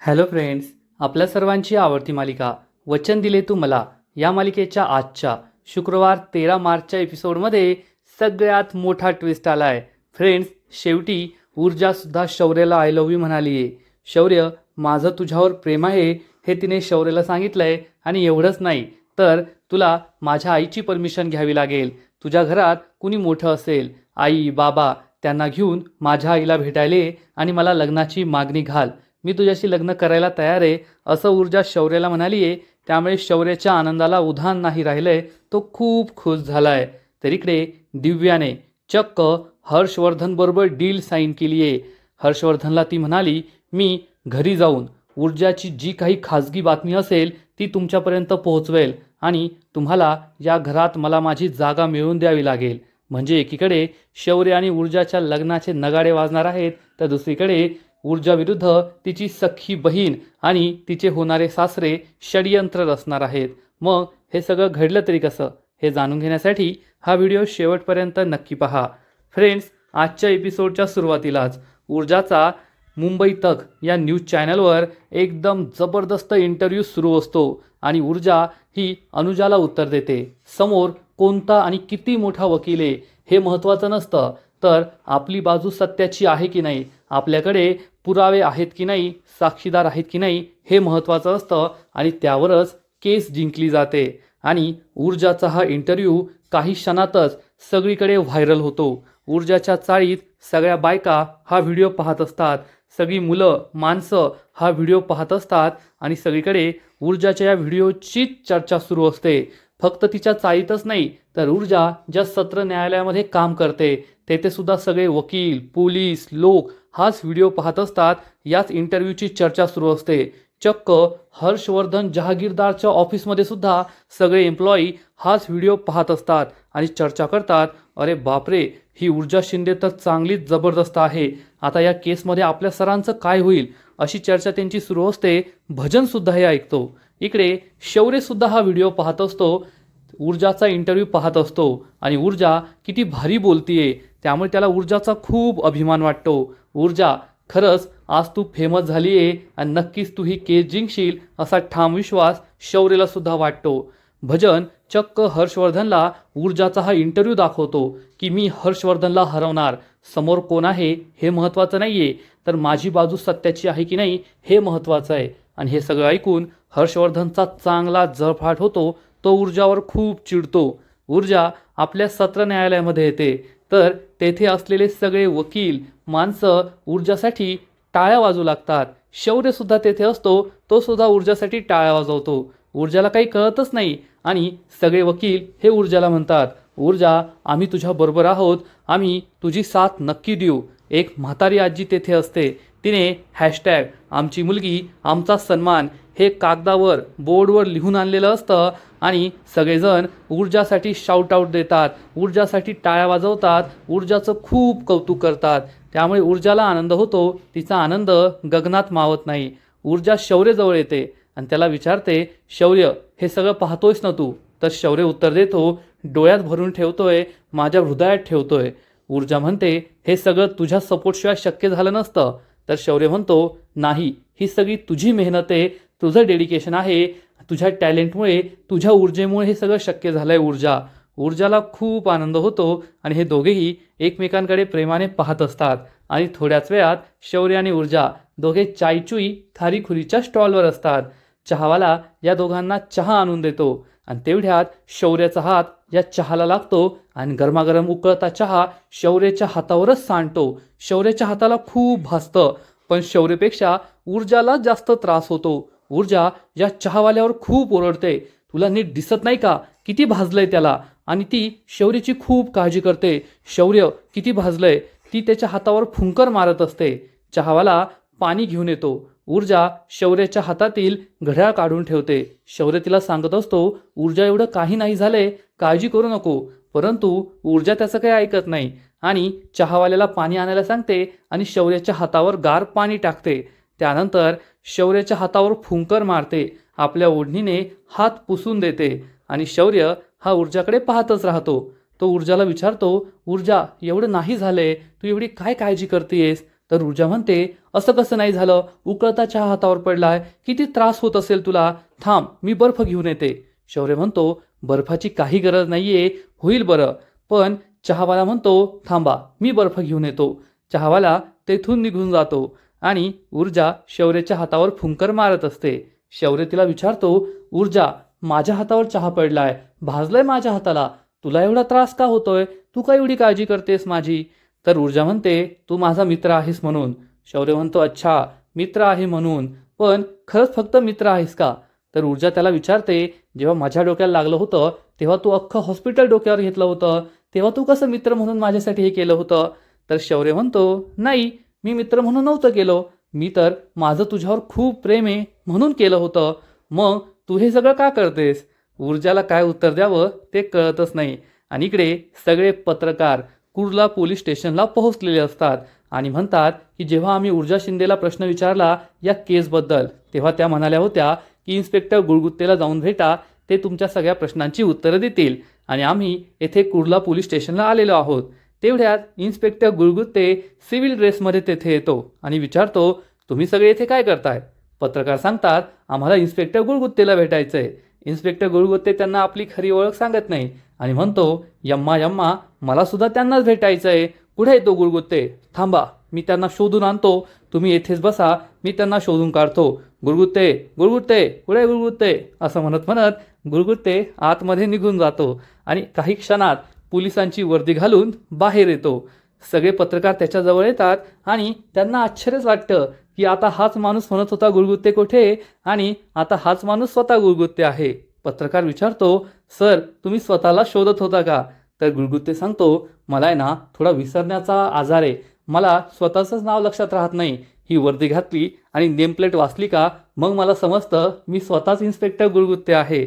Hello friends, आपल्या सर्वांची आवडती मालिका वचन दिले तू मला या मालिकेच्या आजच्या शुक्रवार 13 मार्चच्या एपिसोडमध्ये सगळ्यात मोठा ट्विस्ट आला आहे. फ्रेंड्स, शेवटी ऊर्जासुद्धा शौर्यला आय लव्ह यू म्हणाली आहे. शौर्य, माझं तुझ्यावर प्रेम आहे हे तिने शौर्यला सांगितलं आहे. आणि एवढंच नाही तर तुला माझ्या आईची परमिशन घ्यावी लागेल. तुझ्या घरात कुणी मोठं असेल, आई बाबा, त्यांना घेऊन माझ्या आईला भेटायला ये आणि मला लग्नाची मागणी घाल. मी तुझ्याशी लग्न करायला तयार आहे, असं ऊर्जा शौर्याला म्हणाली आहे. त्यामुळे शौर्याच्या आनंदाला उधाण नाही राहिलंय. तो खूप खुश झालाय. तर इकडे दिव्याने चक्क हर्षवर्धनबरोबर डील साईन केली आहे. हर्षवर्धनला ती म्हणाली, मी घरी जाऊन ऊर्जाची जी काही खाजगी बातमी असेल ती तुमच्यापर्यंत पोहोचवेल आणि तुम्हाला या घरात मला माझी जागा मिळवून द्यावी लागेल. म्हणजे एकीकडे शौर्य आणि ऊर्जाच्या लग्नाचे नगाडे वाजणार आहेत, तर दुसरीकडे ऊर्जा विरुद्ध तिची सख्खी बहीण आणि तिचे होणारे सासरे षडयंत्र रचणार आहेत. मग हे सगळं घडलं तरी कसं, हे जाणून घेण्यासाठी हा व्हिडिओ शेवटपर्यंत नक्की पहा. फ्रेंड्स, आजच्या एपिसोडच्या सुरुवातीलाच ऊर्जाचा मुंबई तक या न्यूज चॅनलवर एकदम जबरदस्त इंटरव्ह्यू सुरू असतो आणि ऊर्जा ही अनुजाला उत्तर देते. समोर कोणता आणि किती मोठा वकील आहे हे महत्त्वाचं नसतं, तर आपली बाजू सत्याची आहे की नाही, आपल्याकडे पुरावे आहेत की नाही, साक्षीदार आहेत की नाही हे महत्त्वाचं असतं आणि त्यावरच केस जिंकली जाते. आणि ऊर्जाचा हा इंटरव्ह्यू काही क्षणातच सगळीकडे व्हायरल होतो. ऊर्जाच्या चाळीत सगळ्या बायका हा व्हिडिओ पाहत असतात, सगळी मुलं माणसं हा व्हिडिओ पाहत असतात आणि सगळीकडे ऊर्जाच्या या व्हिडिओचीच चर्चा सुरू असते. फक्त तिच्या चाळीतच नाही, तर ऊर्जा ज्या सत्र न्यायालयामध्ये काम करते तेथे सुद्धा सगळे वकील, पोलीस, लोक हाच व्हिडिओ पाहत असतात. याच इंटरव्ह्यूची चर्चा सुरू असते. चक्क हर्षवर्धन जहागीरदारच्या ऑफिसमध्ये सुद्धा सगळे एम्प्लॉई हाच व्हिडिओ पाहत असतात आणि चर्चा करतात, अरे बापरे, ही ऊर्जा शिंदे तर चांगलीच जबरदस्त आहे, आता या केसमध्ये आपल्या सरांचं काय होईल, अशी चर्चा त्यांची सुरू असते. भजनसुद्धा हे ऐकतो. इकडे शौर्यसुद्धा हा व्हिडिओ पाहत असतो, ऊर्जाचा इंटरव्ह्यू पाहत असतो आणि ऊर्जा किती भारी बोलतीये त्यामुळे त्याला ऊर्जाचा खूप अभिमान वाटतो. ऊर्जा, खरंच आज तू फेमस झाली आहे आणि नक्कीच तू ही केस जिंकशील असा ठाम विश्वास शौर्यला सुद्धा वाटतो. भजन चक्क हर्षवर्धनला ऊर्जाचा हा इंटरव्ह्यू दाखवतो की मी हर्षवर्धनला हरवणार. समोर कोण आहे हे महत्त्वाचं नाही आहे, तर माझी बाजू सत्याची आहे की नाही हे महत्त्वाचं आहे. आणि हे सगळं ऐकून हर्षवर्धनचा चांगला जळफाट होतो. तो ऊर्जावर खूप चिडतो. ऊर्जा आपल्या सत्र न्यायालयामध्ये येते, तर तेथे असलेले सगळे वकील माणसं ऊर्जासाठी टाळ्या वाजवू लागतात. शौर्यसुद्धा तेथे असतो, तो सुद्धा ऊर्जासाठी टाळ्या वाजवतो. ऊर्जाला काही कळतच नाही आणि सगळे वकील हे ऊर्जाला म्हणतात, ऊर्जा, आम्ही तुझ्या बरोबर आहोत, आम्ही तुझी साथ नक्की देऊ. एक म्हातारी आजी तेथे असते, तिने हॅशटॅग आमची मुलगी आमचा सन्मान हे कागदावर बोर्डवर लिहून आणलेलं असतं आणि सगळेजण ऊर्जासाठी शाउट आऊट देतात, ऊर्जासाठी टाळ्या वाजवतात, ऊर्जाचं खूप कौतुक करतात. त्यामुळे ऊर्जाला आनंद होतो. तिचा आनंद गगनात मावत नाही. ऊर्जा शौर्यजवळ येते आणि त्याला विचारते, शौर्य, हे सगळं पाहतोयस ना तू? तर शौर्य उत्तर देतो, डोळ्यात भरून ठेवतोय, माझ्या हृदयात ठेवतोय. ऊर्जा म्हणते, हे सगळं तुझ्या सपोर्टशिवाय शक्य झालं नसतं. तर शौर्य म्हणतो, नाही, ही सगळी तुझी मेहनत आहे, तुझं डेडिकेशन आहे, तुझ्या टॅलेंटमुळे, तुझ्या ऊर्जेमुळे हे सगळं शक्य झालंय. ऊर्जाला खूप आनंद होतो आणि हे दोघेही एकमेकांकडे प्रेमाने पाहत असतात. आणि थोड्याच वेळात शौर्य आणि ऊर्जा दोघे चायचुई खारीखुरीच्या स्टॉलवर असतात. चहावाला या दोघांना चहा आणून देतो आणि तेवढ्यात शौर्याचा हात या चहाला लागतो आणि गरमागरम उकळता चहा शौर्याच्या हातावरच सांडतो. शौर्याच्या हाताला खूप भासतं, पण शौर्यपेक्षा ऊर्जाला जास्त त्रास होतो. ऊर्जा या चहावाल्यावर खूप ओरडते, तुला नीट दिसत नाही का किती भाजलंय त्याला? आणि ती शौर्याची खूप काळजी करते. शौर्य, किती भाजलंय? ती त्याच्या हातावर फुंकर मारत असते. चहावाला पाणी घेऊन येतो. ऊर्जा शौर्याच्या हातातील घड्याळ काढून ठेवते. शौर्य तिला सांगत असतो, ऊर्जा, एवढं काही नाही झालंय, काळजी करू नको. परंतु ऊर्जा त्याचं काही ऐकत नाही आणि चहावाल्याला पाणी आणायला सांगते आणि शौर्याच्या हातावर गार पाणी टाकते. त्यानंतर शौर्याच्या हातावर फुंकर मारते, आपल्या ओढणीने हात पुसून देते आणि शौर्य हा ऊर्जाकडे पाहतच राहतो. तो ऊर्जाला विचारतो, ऊर्जा, एवढं नाही झालंय, तू एवढी काय काळजी करतेयस? तर ऊर्जा म्हणते, असं कसं नाही झालं, उकळता चहा हातावर पडलाय, किती त्रास होत असेल तुला, थांब मी बर्फ घेऊन येते. शौर्य म्हणतो, बर्फाची काही गरज नाहीये, होईल बरं. पण चहावाला म्हणतो, थांबा मी बर्फ घेऊन येतो. चहावाला तेथून निघून जातो आणि ऊर्जा शौर्याच्या हातावर फुंकर मारत असते. शौर्य तिला विचारतो, ऊर्जा माझ्या हातावर चहा पडलाय, भाजलाय माझ्या हाताला, तुला एवढा त्रास का होतोय, तू का एवढी काळजी करतेस माझी. तर ऊर्जा म्हणते, तू माझा मित्र आहेस म्हणून. शौर्य म्हणतो, अच्छा मित्र आहे म्हणून, पण खरंच फक्त मित्र आहेस का. तर ऊर्जा त्याला विचारते, जेव्हा माझ्या डोक्याला लागलं होतं तेव्हा तू अख्खं हॉस्पिटल डोक्यावर घेतलं होतं, तेव्हा तू कसं मित्र म्हणून माझ्यासाठी हे केलं होतं. तर शौर्य म्हणतो, नाही मी मित्र म्हणून नव्हतं केलं, मी तर माझं तुझ्यावर खूप प्रेम आहे म्हणून केलं होतं, मग तू हे सगळं का करतेस. ऊर्जाला काय उत्तर द्यावं ते कळतच नाही. आणि इकडे सगळे पत्रकार कुर्ला पोलीस स्टेशनला पोहोचलेले असतात आणि म्हणतात की जेव्हा आम्ही ऊर्जा शिंदेला प्रश्न विचारला या केसबद्दल, तेव्हा त्या म्हणाल्या होत्या की इन्स्पेक्टर गुळगुत्तेला जाऊन भेटा, ते तुमच्या सगळ्या प्रश्नांची उत्तरं देतील. आणि आम्ही येथे कुर्ला पोलीस स्टेशनला आलेलो आहोत. तेवढ्यात इन्स्पेक्टर गुळगुत्ते सिव्हिल ड्रेसमध्ये तेथे येतो आणि विचारतो, तुम्ही सगळे येथे काय करताय. पत्रकार सांगतात, आम्हाला इन्स्पेक्टर गुळगुत्तेला भेटायचं आहे. इन्स्पेक्टर गुळगुत्ते त्यांना आपली खरी ओळख सांगत नाही आणि म्हणतो, यम्मा यम्मा मला सुद्धा त्यांनाच भेटायचं आहे, कुठे येतो गुळगुत्ते, थांबा मी त्यांना शोधून आणतो, तुम्ही येथेच बसा, मी त्यांना शोधून काढतो. गुळगुत्ते गुळगुत्ते कुठे गुळगुत्ते असं म्हणत म्हणत गुळगुत्ते आतमध्ये निघून जातो आणि काही क्षणात पोलिसांची वर्दी घालून बाहेर येतो. सगळे पत्रकार त्याच्याजवळ येतात आणि त्यांना आश्चर्यच वाटतं की आता हाच माणूस म्हणत होता गुळगुत्ते कुठे, आणि आता हाच माणूस स्वतः गुळगुत्ते आहे. पत्रकार विचारतो, सर तुम्ही स्वतःला शोधत होता का. तर गुळगुत्ते सांगतो, मला आहे ना थोडा विसरण्याचा आजार आहे, मला स्वतःचंच नाव लक्षात राहत नाही, ही वर्दी घातली आणि नेमप्लेट वाचली का मग मला समजतं मी स्वतःच इन्स्पेक्टर गुळगुत्ते आहे.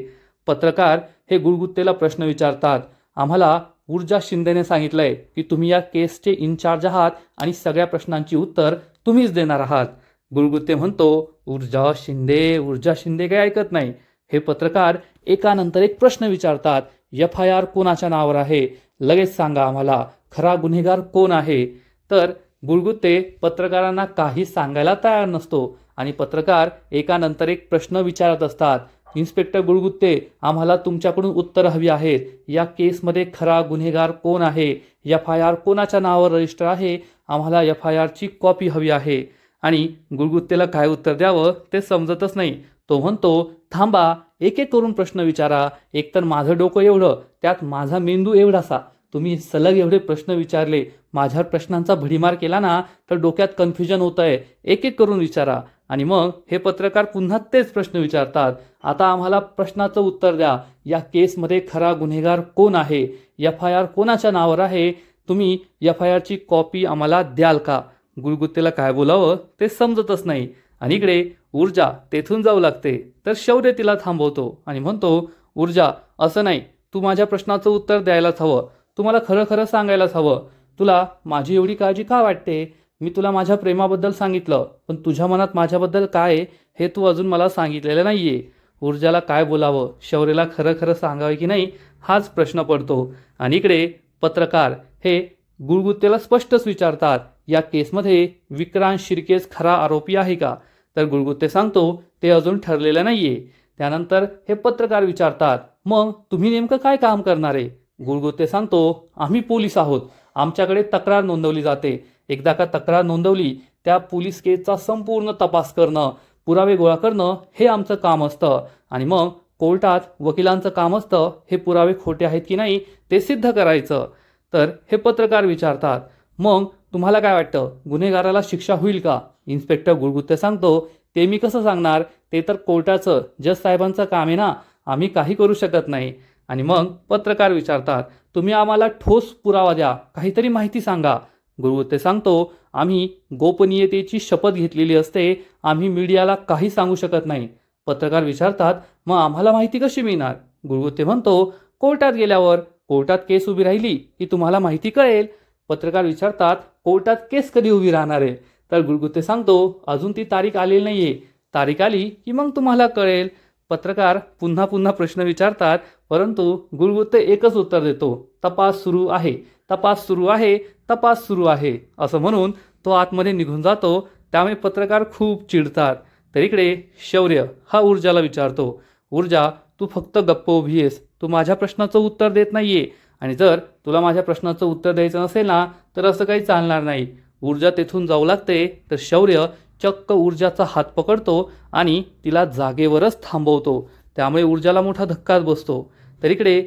पत्रकार हे गुळगुत्तेला प्रश्न विचारतात, आम्हाला ऊर्जा शिंदेने सांगितलंय की तुम्ही या केसचे इन्चार्ज आहात आणि सगळ्या प्रश्नांची उत्तर तुम्हीच देणार आहात. गुळगुत्ते म्हणतो, ऊर्जा शिंदे काही ऐकत नाही. हे पत्रकार एकानंतर एक प्रश्न विचारतात, FIR कोणाच्या नावावर आहे, लगेच सांगा आम्हाला, खरा गुन्हेगार कोण आहे. तर गुळगुत्ते पत्रकारांना काही सांगायला तयार नसतो आणि पत्रकार एकानंतर एक प्रश्न विचारत असतात. इन्स्पेक्टर गुळगुत्ते आम्हाला तुमच्याकडून उत्तर हवी आहेत, या केसमध्ये खरा गुन्हेगार कोण आहे, FIR कोणाच्या नावावर रजिस्टर आहे, आम्हाला FIRची कॉपी हवी आहे. आणि गुळगुत्तेला काय उत्तर द्यावं ते समजतच नाही. तो म्हणतो, थांबा एक एक करून प्रश्न विचारा, एकतर माझं डोकं एवढं त्यात माझा मेंदू एवढासा, तुम्ही सलग एवढे प्रश्न विचारले, माझ्यावर प्रश्नांचा भडीमार केला ना तर डोक्यात कन्फ्युजन होत आहे, एक एक करून विचारा. आणि मग हे पत्रकार पुन्हा तेच प्रश्न विचारतात, आता आम्हाला प्रश्नाचं उत्तर द्या, या केसमध्ये खरा गुन्हेगार कोण आहे, FIR कोणाच्या नावावर आहे, तुम्ही FIRची कॉपी आम्हाला द्याल का. गुळगुत्तेला काय बोलावं ते समजतच नाही. आणि इकडे ऊर्जा तेथून जाऊ लागते तर शौर्य तिला थांबवतो आणि म्हणतो, ऊर्जा असं नाही, तू माझ्या प्रश्नाचं उत्तर द्यायलाच हवं, तू मला खरं खरं सांगायलाच हवं, तुला माझी एवढी काळजी का वाटते. मी तुला माझ्या प्रेमाबद्दल सांगितलं, पण तुझ्या मनात माझ्याबद्दल काय आहे हे तू अजून मला सांगितलेलं नाही आहे. ऊर्जाला काय बोलावं, शौर्यला खरं खरं सांगावे की नाही हाच प्रश्न पडतो. आणि इकडे पत्रकार हे गुळगुत्तेला स्पष्टच विचारतात, या केसमध्ये विक्रांत शिर्केच खरा आरोपी आहे का. तर गुळगुत्ते सांगतो, ते अजून ठरलेलं नाही आहे. त्यानंतर हे पत्रकार विचारतात, मग तुम्ही नेमकं काय काम करणार आहे. गुळगुत्ते सांगतो, आम्ही पोलीस आहोत, आमच्याकडे तक्रार नोंदवली जाते, एकदा का तक्रार नोंदवली त्या पोलीस केसचा संपूर्ण तपास करणं, पुरावे गोळा करणं हे आमचं काम असतं. आणि मग कोर्टात वकिलांचं काम असतं हे पुरावे खोटे आहेत की नाही ते सिद्ध करायचं. तर हे पत्रकार विचारतात, मग तुम्हाला काय वाटतं गुन्हेगाराला शिक्षा होईल का. इन्स्पेक्टर गुळगुत्ते सांगतो, ते मी कसं सांगणार, ते तर कोर्टाचं जज साहेबांचं काम आहे ना, आम्ही काही करू शकत नाही. आणि मग पत्रकार विचारतात, तुम्ही आम्हाला ठोस पुरावा द्या, काहीतरी माहिती सांगा. गुळगुत्ते सांगतो, आम्ही गोपनीयतेची शपथ घेतलेली असते, आम्ही मीडियाला काही सांगू शकत नाही. पत्रकार विचारतात, मग आम्हाला माहिती कशी मिळणार. गुळगुत्ते म्हणतो, कोर्टात गेल्यावर, कोर्टात केस उभी राहिली की तुम्हाला माहिती कळेल. पत्रकार विचारतात, कोर्टात केस कधी उभी राहणार आहे. तर गुळगुत्ते सांगतो, अजून ती तारीख आलेली नाही आहे, तारीख आली की मग तुम्हाला कळेल. पत्रकार पुन्हा पुन्हा प्रश्न विचारतात, परंतु गुळगुत्ते एकच उत्तर देतो, तपास सुरू आहे, तपास सुरू आहे, तपास सुरू आहे असं म्हणून तो आतमध्ये निघून जातो. त्यामुळे पत्रकार खूप चिडतात. तर इकडे शौर्य हा ऊर्जाला विचारतो, ऊर्जा तू फक्त गप्प उभी आहेस, तू माझ्या प्रश्नाचं उत्तर देत नाहीये आणि जर तुला माझ्या प्रश्नाचं उत्तर द्यायचं नसेल ना तर असं काही चालणार नाही. ऊर्जा तेथून जाऊ लागते तर शौर्य चक्क ऊर्जाचा हात पकडतो आणि तिला जागेवरच थांबवतो. त्यामुळे ऊर्जाला मोठा धक्काच बसतो. तर इकडे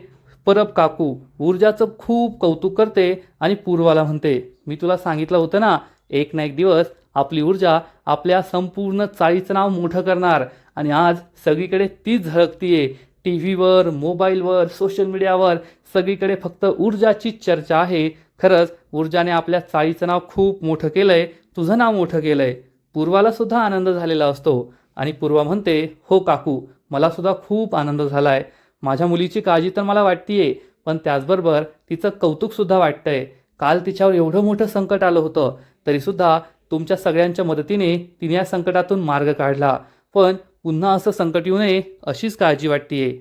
परब काकू ऊर्जाचं खूप कौतुक करते आणि पूर्वाला म्हणते, मी तुला सांगितलं होतं ना, एक ना एक दिवस आपली ऊर्जा आपल्या संपूर्ण चाळीचं नाव मोठं करणार आणि आज सगळीकडे तीच झळकतीये. टी व्हीवर, मोबाईलवर, सोशल मीडियावर सगळीकडे फक्त ऊर्जाचीच चर्चा आहे. खरंच ऊर्जाने आपल्या चाळीचं नाव खूप मोठं केलंय, तुझं नाव मोठं केलंय. पूर्वाला सुद्धा आनंद झालेला असतो आणि पूर्वा म्हणते, हो काकू, मला सुद्धा खूप आनंद झालाय. माझ्या मुलीची काळजी तर मला वाटतीये, पण त्याचबरोबर तिचं कौतुकसुद्धा वाटतंय. काल तिच्यावर एवढं मोठं संकट आलं होतं तरीसुद्धा तुमच्या सगळ्यांच्या मदतीने तिने या संकटातून मार्ग काढला. पण पुन्हा असं संकट येऊ नये अशीच काळजी वाटतीये.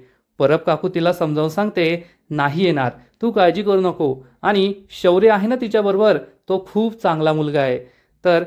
परब काकू तिला समजावून सांगते, नाही येणार, तू काळजी करू नको. आणि शौर्य आहे ना तिच्याबरोबर, तो खूप चांगला मुलगा आहे. तर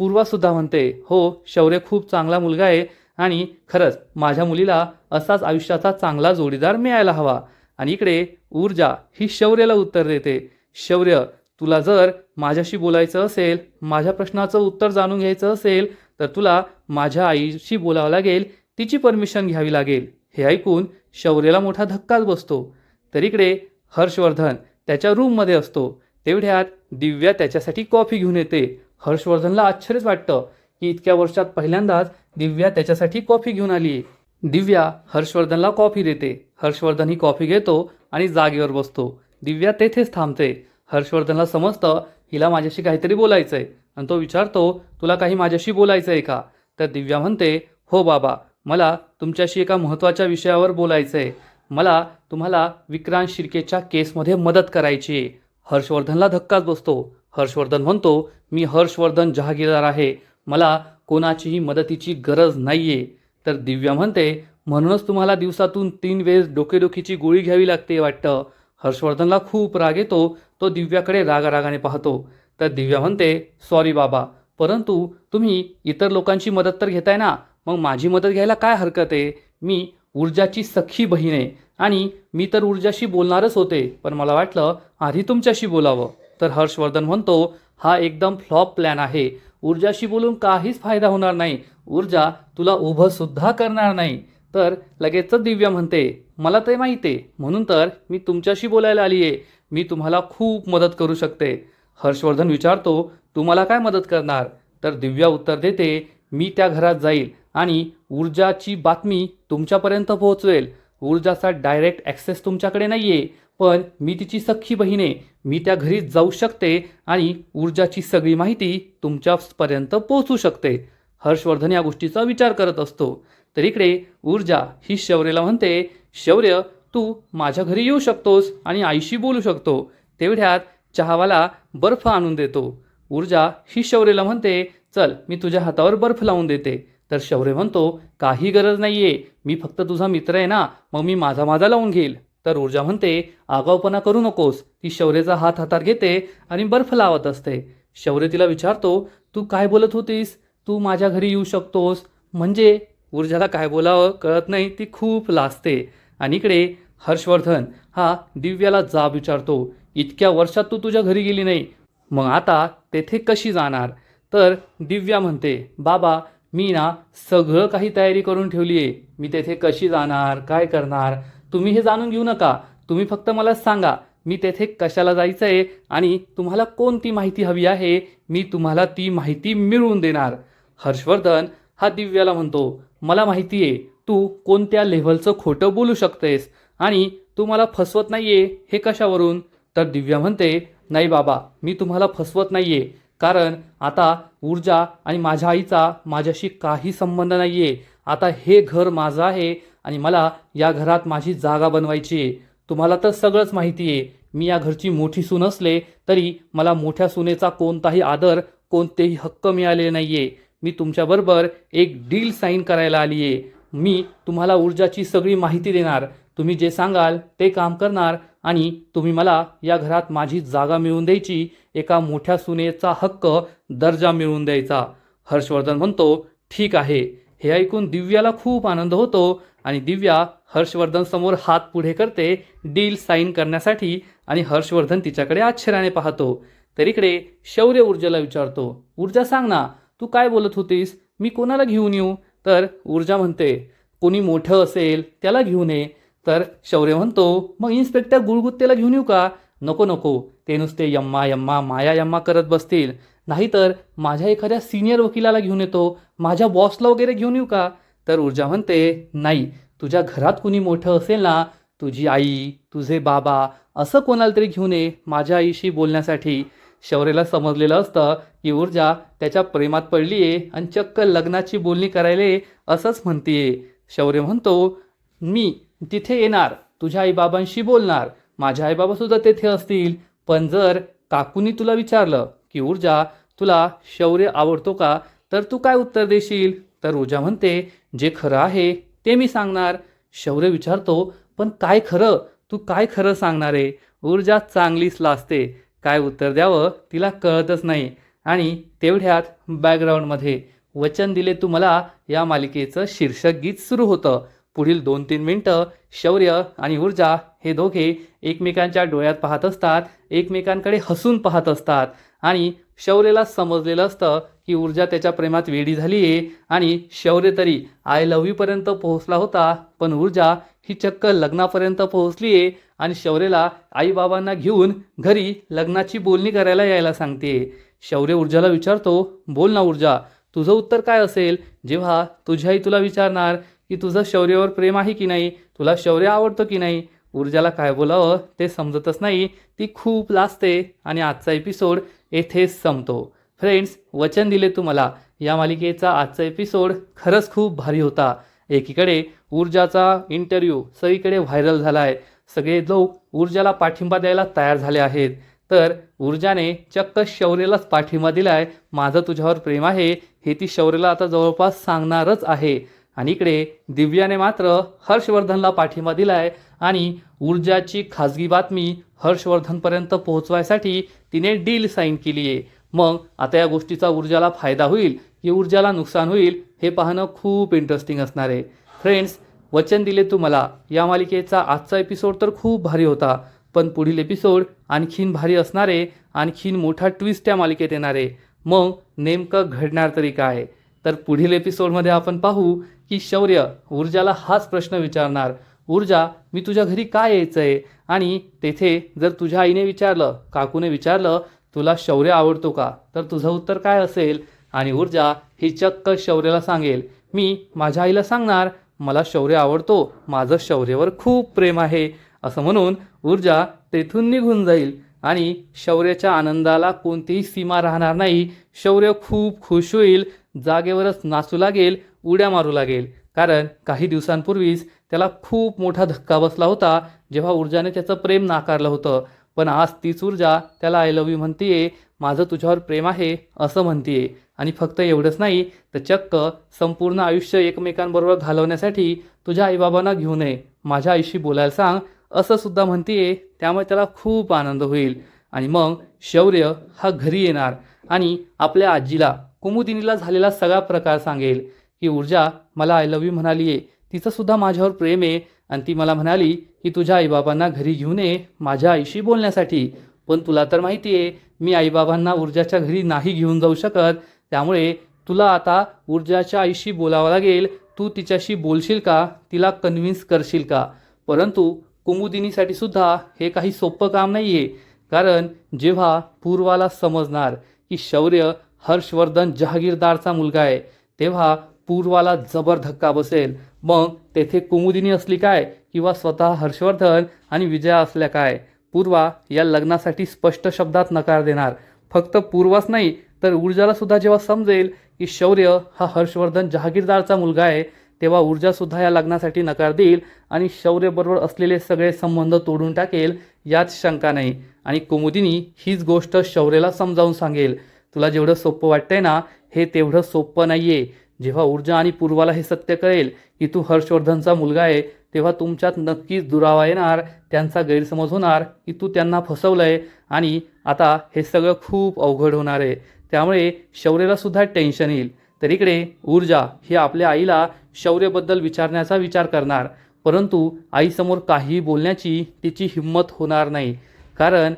पूर्वासुद्धा म्हणते, हो शौर्य खूप चांगला मुलगा आहे आणि खरंच माझ्या मुलीला असाच आयुष्याचा चांगला जोडीदार मिळायला हवा. आणि इकडे ऊर्जा ही शौर्याला उत्तर देते, शौर्य तुला जर माझ्याशी बोलायचं असेल, माझ्या प्रश्नाचं उत्तर जाणून घ्यायचं असेल तर तुला माझ्या आईशी बोलावं लागेल, तिची परमिशन घ्यावी लागेल. हे ऐकून शौर्याला मोठा धक्काच बसतो. तर इकडे हर्षवर्धन त्याच्या रूममध्ये असतो. तेवढ्यात दिव्या त्याच्यासाठी कॉफी घेऊन येते. हर्षवर्धनला आश्चर्यच वाटतं की इतक्या वर्षात पहिल्यांदाच दिव्या त्याच्यासाठी कॉफी घेऊन आली. दिव्या हर्षवर्धनला कॉफी देते. हर्षवर्धन ही कॉफी घेतो आणि जागेवर बसतो. दिव्या तेथेच थांबते. हर्षवर्धनला समजतं हिला माझ्याशी काहीतरी बोलायचं आहे आणि तो विचारतो, तुला काही माझ्याशी बोलायचं आहे का? तर दिव्या म्हणते, हो बाबा, मला तुमच्याशी एका महत्त्वाच्या विषयावर बोलायचं आहे. मला तुम्हाला विक्रांत शिर्केच्या केसमध्ये मदत करायची आहे. हर्षवर्धनला धक्काच बसतो. हर्षवर्धन म्हणतो, मी हर्षवर्धन जहागीरदार आहे, मला कोणाचीही मदतीची गरज नाही आहे. तर दिव्या म्हणते, म्हणूनच तुम्हाला दिवसातून 3 वेळेस डोकेदुखीची गोळी घ्यावी लागते वाटतं. हर्षवर्धनला खूप राग येतो. तो दिव्याकडे रागारागाने पाहतो. तर दिव्या म्हणते, सॉरी बाबा, परंतु तुम्ही इतर लोकांची मदत तर घेताय ना, मग माझी मदत घ्यायला काय हरकत आहे? मी ऊर्जाची सख्खी बहीण आहे आणि मी तर ऊर्जाशी बोलणारच होते, पण मला वाटलं आधी तुमच्याशी बोलावं. तर हर्षवर्धन म्हणतो, हा एकदम फ्लॉप प्लॅन आहे. ऊर्जाशी बोलून काहीच फायदा होणार नाही. ऊर्जा तुला उभं सुद्धा करणार नाही. तर लगेचच दिव्या म्हणते, मला ते माहिती आहे, म्हणून तर मी तुमच्याशी बोलायला आली आहे. मी तुम्हाला खूप मदत करू शकते. हर्षवर्धन विचारतो, तू मला काय मदत करणार? तर दिव्या उत्तर देते, मी त्या घरात जाईल आणि ऊर्जाची बातमी तुमच्यापर्यंत पोहोचवेल. ऊर्जाचा डायरेक्ट ॲक्सेस तुमच्याकडे नाही आहे, पण मी तिची सख्खी बहीण आहे. मी त्या घरी जाऊ शकते आणि ऊर्जाची सगळी माहिती तुमच्यापर्यंत पोहोचू शकते. हर्षवर्धन या गोष्टीचा विचार करत असतो. तर इकडे ऊर्जा ही शौर्यला म्हणते, शौर्य तू माझ्या घरी येऊ शकतोस आणि आईशी बोलू शकतो. तेवढ्यात चहावाला बर्फ आणून देतो. ऊर्जा ही शौर्यला म्हणते, चल मी तुझ्या हातावर बर्फ लावून देते. तर शौर्य म्हणतो, काही गरज नाही आहे, मी फक्त तुझा मित्र आहे ना, मग मी माझा लावून घेईल. तर ऊर्जा म्हणते, आगाऊपणा करू नकोस. ती शौर्याचा हात हातात घेते आणि बर्फ लावत असते. शौर्य तिला विचारतो, तू काय बोलत होतीस? तू माझ्या घरी येऊ शकतोस म्हणजे? ऊर्जाला काय बोलावं कळत नाही, ती खूप लाजते. आणि इकडे हर्षवर्धन हा दिव्याला जाब विचारतो, इतक्या वर्षात तू तुझ्या घरी गेली नाही, मग आता तेथे कशी जाणार? तर दिव्या म्हणते, बाबा मी ना सगळं काही तयारी करून ठेवली आहे, मी तेथे कशी जाणार, काय करणार, तुम्ही हे जाणून घेऊ नका. तुम्ही फक्त मला सांगा मी तेथे कशाला जायचं आहे आणि तुम्हाला कोणती माहिती हवी आहे, मी तुम्हाला ती माहिती मिळवून देणार. हर्षवर्धन हा दिव्याला म्हणतो, मला माहिती आहे तू कोणत्या लेव्हलचं खोटं बोलू शकतेस आणि तू मला फसवत नाही आहे, हे कशावरून? तर दिव्या म्हणते, नाही बाबा, मी तुम्हाला फसवत नाही आहे, कारण आता ऊर्जा आणि माझ्या आईचा माझ्याशी काही संबंध नाही आहे. आता हे घर माझं आहे आणि मला या घरात माझी जागा बनवायची आहे. तुम्हाला तर सगळंच माहिती आहे, मी या घरची मोठी सून असले तरी मला मोठ्या सुनेचा कोणताही आदर, कोणतेही हक्क मिळालेले नाही आहे. मी तुमच्याबरोबर एक डील साईन करायला आली आहे. मी तुम्हाला ऊर्जाची सगळी माहिती देणार, तुम्ही जे सांगाल ते काम करणार आणि तुम्ही मला या घरात माझी जागा मिळवून द्यायची, एका मोठ्या सुनेचा हक्क, दर्जा मिळवून द्यायचा. हर्षवर्धन म्हणतो, ठीक आहे. हे ऐकून दिव्याला खूप आनंद होतो आणि दिव्या हर्षवर्धन समोर हात पुढे करते डील साईन करण्यासाठी आणि हर्षवर्धन तिच्याकडे आश्चर्याने पाहतो. तर इकडे शौर्य ऊर्जाला विचारतो, ऊर्जा सांग ना, तू काय बोलत होतीस, मी कोणाला घेऊन येऊ? तर ऊर्जा म्हणते, कोणी मोठं असेल त्याला घेऊन ये. तर शौर्य म्हणतो, मग इन्स्पेक्टर गुळगुत्तेला घेऊन येऊ का? नको नको, ते नुसते यम्मा यम्मा माया यम्मा करत बसतील. नाहीतर माझ्या एखाद्या सिनियर वकिलाला घेऊन येतो, माझ्या बॉसला वगैरे घेऊन येऊ का? तर ऊर्जा म्हणते, नाही, तुझ्या घरात कुणी मोठं असेल ना, तुझी आई, तुझे बाबा, असं कोणाला तरी घेऊन ये माझ्या आईशी बोलण्यासाठी. शौर्यला समजलेलं असतं की ऊर्जा त्याच्या प्रेमात पडली आहे आणि चक्क लग्नाची बोलणी करायला असंच म्हणतीये. शौर्य म्हणतो, मी तिथे येणार, तुझ्या आईबाबांशी बोलणार, माझे आईबाबासुद्धा तेथे असतील. पण जर काकूनी तुला विचारलं की ऊर्जा, तुला शौर्य आवडतो का, तर तू काय उत्तर देशील? तर ऊर्जा म्हणते, जे खरं आहे ते मी सांगणार. शौर्य विचारतो, पण काय खरं, तू काय खरं सांगणार आहे? ऊर्जा चांगलीच लाजते, काय उत्तर द्यावं तिला कळतच नाही. आणि तेवढ्यात बॅकग्राऊंडमध्ये वचन दिले तू मला या मालिकेचं शीर्षक गीत सुरू होतं. पुढील 2-3 मिनटं शौर्य आणि ऊर्जा हे दोघे एकमेकांच्या डोळ्यात पाहत असतात, एकमेकांकडे हसून पाहत असतात. आणि शौर्यला समजलेलं असतं की ऊर्जा त्याच्या प्रेमात वेडी झाली आहे आणि शौर्य तरी आय लव्ह यू पर्यंत पोहोचला होता, पण ऊर्जा ही चक्क लग्नापर्यंत पोहोचली आहे आणि शौर्यला आईबाबांना घेऊन घरी लग्नाची बोलणी करायला यायला सांगते. शौर्य ऊर्जाला विचारतो, बोल ना ऊर्जा, तुझं उत्तर काय असेल जेव्हा तुझी आई तुला विचारणार की तुझं शौर्यावर प्रेम आहे की नाही, तुला शौर्य आवडतं की नाही? ऊर्जाला काय बोलावं ते समजतच नाही, ती खूप लाजते आणि आजचा एपिसोड येथेच संपतो. फ्रेंड्स, वचन दिले तुम्हाला या मालिकेचा आजचा एपिसोड खरंच खूप भारी होता. एकीकडे ऊर्जाचा इंटरव्ह्यू सगळीकडे व्हायरल झाला आहे, सगळे लोक ऊर्जाला पाठिंबा द्यायला तयार झाले आहेत. तर ऊर्जाने चक्क शौर्यलाच पाठिंबा दिला आहे, माझं तुझ्यावर प्रेम आहे हे ती शौर्यला आता जवळपास सांगणारच आहे. आणि इकडे दिव्याने मात्र हर्षवर्धनला पाठिंबा दिला आहे आणि ऊर्जाची खाजगी बातमी हर्षवर्धनपर्यंत पोहोचवायसाठी तिने डील साईन केली आहे. मग आता या गोष्टीचा ऊर्जाला फायदा होईल की ऊर्जाला नुकसान होईल हे पाहणं खूप इंटरेस्टिंग असणार आहे. फ्रेंड्स, वचन दिले तुम्हाला या मालिकेचा आजचा एपिसोड तर खूप भारी होता, पण पुढील एपिसोड आणखीन भारी असणार आहे, आणखीन मोठा ट्विस्ट या मालिकेत येणार आहे. मग नेमकं घडणार तरी काय? तर पुढील एपिसोडमध्ये आपण पाहू की शौर्य ऊर्जाला हाच प्रश्न विचारणार, ऊर्जा, मी तुझ्या घरी काय यायचं आहे? आणि तेथे जर तुझ्या आईने विचारलं, काकूने विचारलं, तुला शौर्य आवडतो का, तर तुझं उत्तर काय असेल? आणि ऊर्जा ही चक्क शौर्याला सांगेल, मी माझ्या आईला सांगणार, मला शौर्य आवडतो, माझं शौर्यावर खूप प्रेम आहे, असं म्हणून ऊर्जा तेथून निघून जाईल आणि शौर्याच्या आनंदाला कोणतीही सीमा राहणार नाही. शौर्य खूप खुश होईल, जागेवरच नाचू लागेल, उड्या मारू लागेल. कारण काही दिवसांपूर्वीच त्याला खूप मोठा धक्का बसला होता जेव्हा ऊर्जाने त्याचं प्रेम नाकारलं होतं. पण आज तीच ऊर्जा त्याला आय लव्ह यू म्हणतीये, माझं तुझ्यावर प्रेम आहे असं म्हणतीये. आणि फक्त एवढंच नाही तर चक्क संपूर्ण आयुष्य एकमेकांबरोबर घालवण्यासाठी तुझ्या आईबाबांना घेऊन ये, माझ्या आईशी बोलायला सांग, असं सुद्धा म्हणतीये. त्यामुळे त्याला खूप आनंद होईल. आणि मग शौर्य हा घरी येणार आणि आपल्या आजीला, कुमुदिनीला झालेला सगळा प्रकार सांगेल की ऊर्जा मला आय लव्ह यू म्हणाली आहे, तिचंसुद्धा माझ्यावर प्रेम आहे आणि ती मला म्हणाली की तुझ्या आईबाबांना घरी घेऊन ये माझ्या आईशी बोलण्यासाठी. पण तुला तर माहिती आहे मी आईबाबांना ऊर्जाच्या घरी नाही घेऊन जाऊ शकत, त्यामुळे तुला आता ऊर्जाच्या आईशी बोलावं लागेल. तू तिच्याशी बोलशील का, तिला कन्व्हिन्स करशील का? परंतु कुमुदिनीसाठी सुद्धा हे काही सोपं काम नाही आहे. कारण जेव्हा पूर्वाला समजणार की शौर्य हर्षवर्धन जहागीरदारचा मुलगा आहे, तेव्हा पूर्वाला जबर धक्का बसेल. मग तेथे कुमुदिनी असली काय किंवा स्वतः हर्षवर्धन आणि विजया असल्या काय, पूर्वा या लग्नासाठी स्पष्ट शब्दात नकार देणार. फक्त पूर्वाच नाही तर ऊर्जाला सुद्धा जेव्हा समजेल की शौर्य हा हर्षवर्धन जहागीरदारचा मुलगा आहे, तेव्हा ऊर्जासुद्धा या लग्नासाठी नकार देईल आणि शौर्यबरोबर असलेले सगळे संबंध तोडून टाकेल, यात शंका नाही. आणि कुमुदिनी हीच गोष्ट शौर्याला समजावून सांगेल, तुला जेवढं सोपं वाटतंय ना, हे तेवढं सोपं नाही आहे. जेव्हा ऊर्जा आणि पूर्वाला हे सत्य कळेल की तू हर्षवर्धनचा मुलगा आहे, तेव्हा तुमच्यात नक्कीच दुरावा येणार, त्यांचा गैरसमज होणार की तू त्यांना फसवलं आहे आणि आता हे सगळं खूप अवघड होणार आहे. त्यामुळे शौर्यला सुद्धा टेन्शन येईल. तर इकडे ऊर्जा ही आपल्या आईला शौर्यबद्दल विचारण्याचा विचार करणार, परंतु आईसमोर काहीही बोलण्याची तिची हिंमत होणार नाही. कारण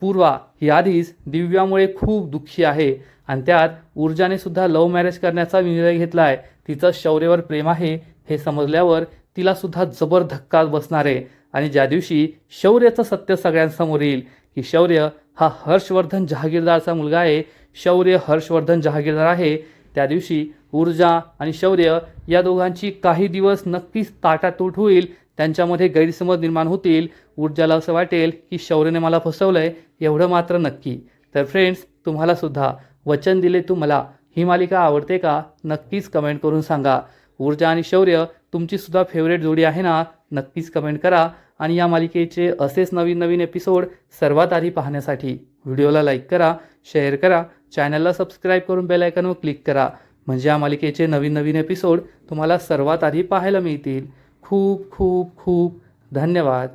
पूर्वा ही आधीच दिव्यामुळे खूप दुःखी आहे आणि त्यात ऊर्जाने सुद्धा लव्ह मॅरेज करण्याचा निर्णय घेतला आहे. तिचं शौर्यवर प्रेम आहे हे समजल्यावर तिला सुद्धा जबर धक्का बसणार आहे. आणि ज्या दिवशी शौर्याचं सत्य सगळ्यांसमोर येईल की शौर्य हा हर्षवर्धन जहागीरदारचा मुलगा आहे, शौर्य हर्षवर्धन जहागीरदार आहे, त्या दिवशी ऊर्जा आणि शौर्य या दोघांची काही दिवस नक्कीच ताटातूट होईल. त्यांच्यामध्ये गैरसमज निर्माण होतील. ऊर्जाला असं वाटेल की शौर्यने मला फसवलं आहे, एवढं मात्र नक्की. तर फ्रेंड्स, तुम्हाला सुद्धा वचन दिले तू मला ही मालिका आवडते का? नक्कीच कमेंट करून सांगा. ऊर्जा आणि शौर्य तुमची सुद्धा फेवरेट जोडी आहे ना? नक्कीच कमेंट करा. आणि या मालिकेचे असेच नवीन नवीन एपिसोड सर्वात आधी पाहण्यासाठी व्हिडिओला लाईक करा, शेअर करा, चॅनलला सबस्क्राईब करून बेल आयकॉनवर क्लिक करा. म्हणजे या मालिकेचे नवीन नवीन एपिसोड तुम्हाला सर्वात आधी पाहायला मिळतील. खूप खूप खूप धन्यवाद.